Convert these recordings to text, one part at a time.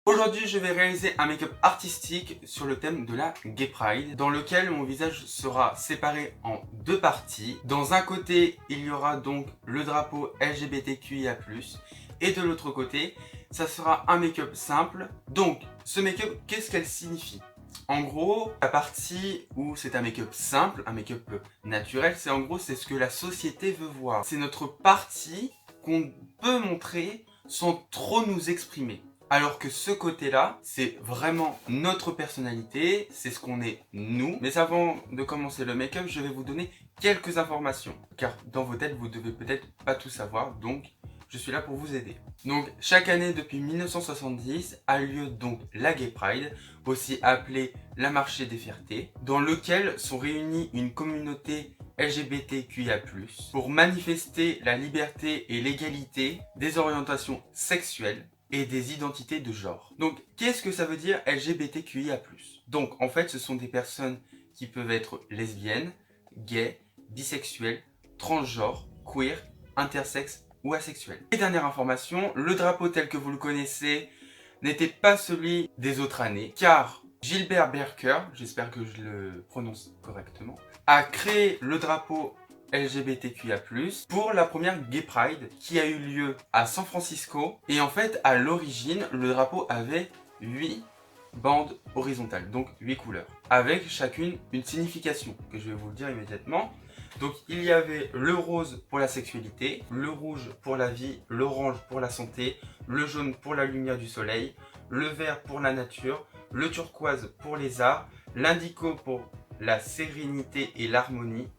Aujourd'hui, je vais réaliser un make-up artistique sur le thème de la Gay Pride, dans lequel mon visage sera séparé en deux parties. Dans un côté, il y aura donc le drapeau LGBTQIA+, et de l'autre côté, ça sera un make-up simple. Donc, ce make-up, qu'est-ce qu'elle signifie ? En gros, la partie où c'est un make-up simple, un make-up naturel, c'est ce que la société veut voir. C'est notre partie qu'on peut montrer sans trop nous exprimer. Alors que ce côté-là, c'est vraiment notre personnalité, c'est ce qu'on est nous. Mais avant de commencer le make-up, je vais vous donner quelques informations. Car dans vos têtes, vous devez peut-être pas tout savoir, donc je suis là pour vous aider. Donc chaque année depuis 1970 a lieu donc la Gay Pride, aussi appelée la Marché des Fiertés, dans lequel sont réunis une communauté LGBTQIA+, pour manifester la liberté et l'égalité des orientations sexuelles et des identités de genre. Donc, qu'est-ce que ça veut dire LGBTQIA+. Donc, en fait, ce sont des personnes qui peuvent être lesbiennes, gays, bisexuelles, transgenres, queer, intersexes ou asexuels. Et dernière information, le drapeau tel que vous le connaissez n'était pas celui des autres années, car Gilbert Berker, j'espère que je le prononce correctement, a créé le drapeau LGBTQIA+, pour la première Gay Pride qui a eu lieu à San Francisco. Et en fait, à l'origine, le drapeau avait 8 bandes horizontales, donc 8 couleurs, avec chacune une signification, que je vais vous le dire immédiatement. Donc il y avait le rose pour la sexualité, le rouge pour la vie, l'orange pour la santé, le jaune pour la lumière du soleil, le vert pour la nature, le turquoise pour les arts, l'indigo pour la sérénité et l'harmonie,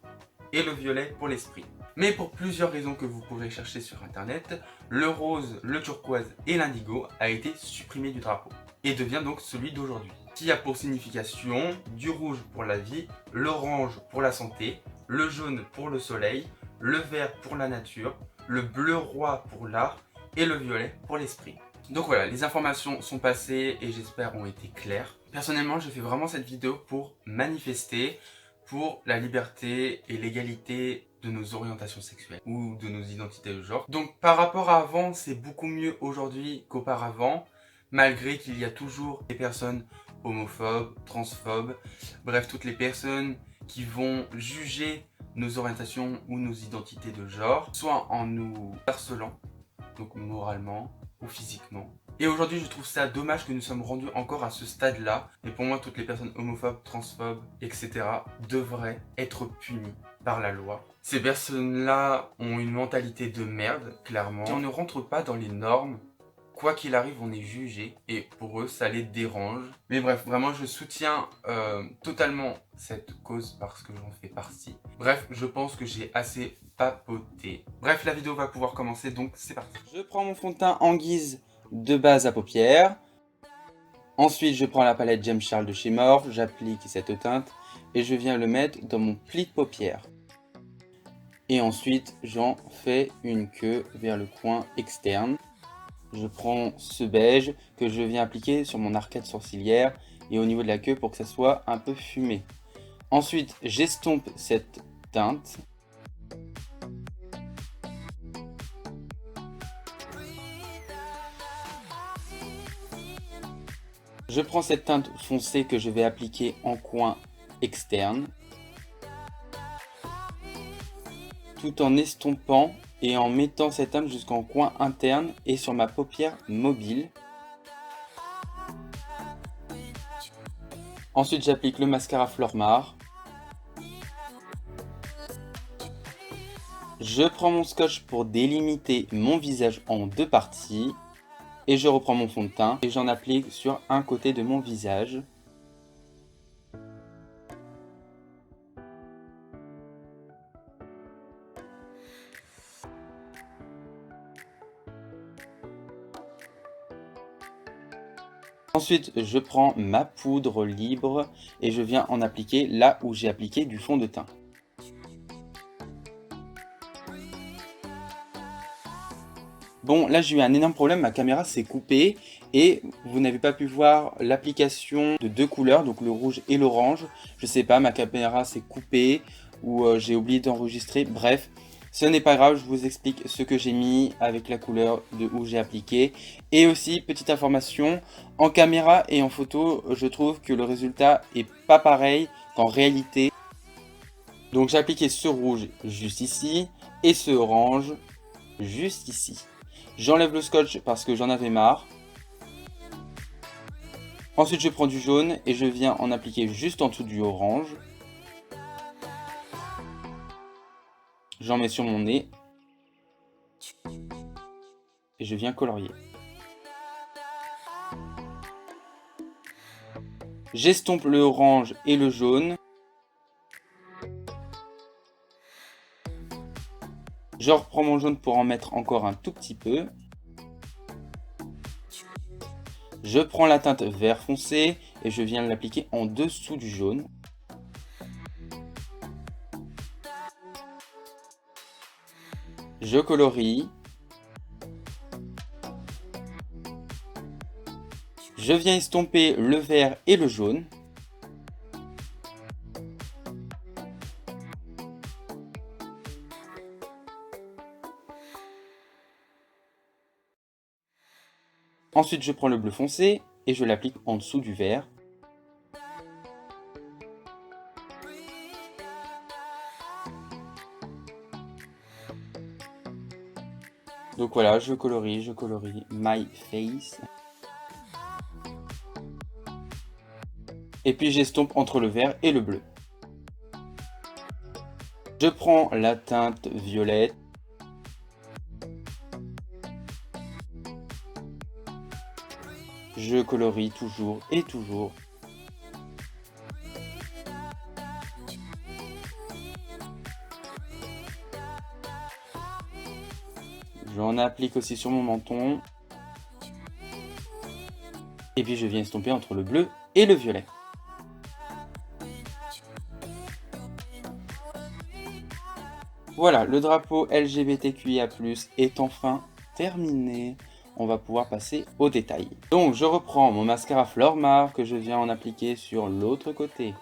et le violet pour l'esprit. Mais pour plusieurs raisons que vous pourrez chercher sur internet, le rose, le turquoise et l'indigo a été supprimé du drapeau et devient donc celui d'aujourd'hui, qui a pour signification du rouge pour la vie, l'orange pour la santé, le jaune pour le soleil, le vert pour la nature, le bleu roi pour l'art et le violet pour l'esprit. Donc voilà, les informations sont passées et j'espère ont été claires. Personnellement, j'ai fait vraiment cette vidéo pour manifester pour la liberté et l'égalité de nos orientations sexuelles ou de nos identités de genre. Donc par rapport à avant, c'est beaucoup mieux aujourd'hui qu'auparavant, malgré qu'il y a toujours des personnes homophobes, transphobes, bref, toutes les personnes qui vont juger nos orientations ou nos identités de genre, soit en nous harcelant, donc moralement ou physiquement. Et aujourd'hui, je trouve ça dommage que nous sommes rendus encore à ce stade-là. Et pour moi, toutes les personnes homophobes, transphobes, etc. devraient être punies par la loi. Ces personnes-là ont une mentalité de merde, clairement. Si on ne rentre pas dans les normes, quoi qu'il arrive, on est jugé. Et pour eux, ça les dérange. Mais bref, vraiment, je soutiens totalement cette cause parce que j'en fais partie. Bref, je pense que j'ai assez papoté. Bref, la vidéo va pouvoir commencer, donc c'est parti. Je prends mon fond de teint en guise de base à paupières. Ensuite, je prends la palette James Charles de chez Morphe, j'applique cette teinte et je viens le mettre dans mon pli de paupières. Et ensuite, j'en fais une queue vers le coin externe. Je prends ce beige que je viens appliquer sur mon arcade sourcilière et au niveau de la queue pour que ça soit un peu fumé. Ensuite, j'estompe cette teinte. Je prends cette teinte foncée que je vais appliquer en coin externe, tout en estompant et en mettant cette teinte jusqu'en coin interne et sur ma paupière mobile. Ensuite, j'applique le mascara Flormar. Je prends mon scotch pour délimiter mon visage en deux parties. Et je reprends mon fond de teint et j'en applique sur un côté de mon visage. Ensuite, je prends ma poudre libre et je viens en appliquer là où j'ai appliqué du fond de teint. Bon, là j'ai eu un énorme problème, ma caméra s'est coupée et vous n'avez pas pu voir l'application de deux couleurs, donc le rouge et l'orange. Je sais pas, ma caméra s'est coupée ou j'ai oublié d'enregistrer, bref. Ce n'est pas grave, je vous explique ce que j'ai mis avec la couleur de où j'ai appliqué. Et aussi, petite information, en caméra et en photo, je trouve que le résultat est pas pareil qu'en réalité. Donc j'ai appliqué ce rouge juste ici et ce orange juste ici. J'enlève le scotch parce que j'en avais marre. Ensuite je prends du jaune et je viens en appliquer juste en dessous du orange. J'en mets sur mon nez. Et je viens colorier. J'estompe le orange et le jaune. Je reprends mon jaune pour en mettre encore un tout petit peu. Je prends la teinte vert foncé et je viens l'appliquer en dessous du jaune. Je colorie. Je viens estomper le vert et le jaune. Ensuite, je prends le bleu foncé et je l'applique en dessous du vert. Donc voilà, je colorie my face. Et puis j'estompe entre le vert et le bleu. Je prends la teinte violette. Je colorie toujours et toujours. J'en applique aussi sur mon menton. Et puis je viens estomper entre le bleu et le violet. Voilà, le drapeau LGBTQIA+ est enfin terminé. On va pouvoir passer aux détails. Donc je reprends mon mascara Flormar que je viens en appliquer sur l'autre côté.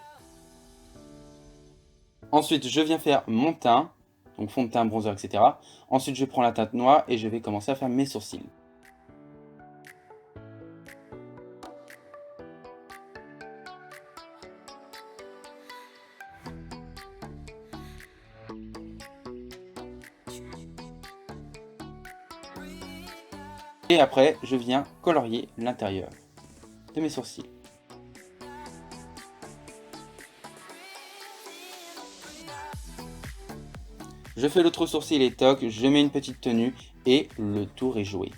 Ensuite je viens faire mon teint, donc fond de teint, bronzer, etc. Ensuite je prends la teinte noire et je vais commencer à faire mes sourcils. Et après, je viens colorier l'intérieur de mes sourcils. Je fais l'autre sourcil et toc, je mets une petite tenue et le tour est joué.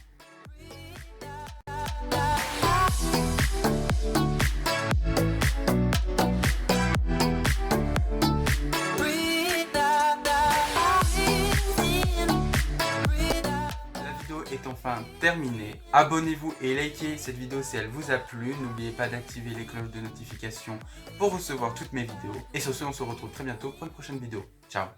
Est enfin terminé. Abonnez-vous et likez cette vidéo si elle vous a plu. N'oubliez pas d'activer les cloches de notification pour recevoir toutes mes vidéos. Et sur ce, on se retrouve très bientôt pour une prochaine vidéo. Ciao!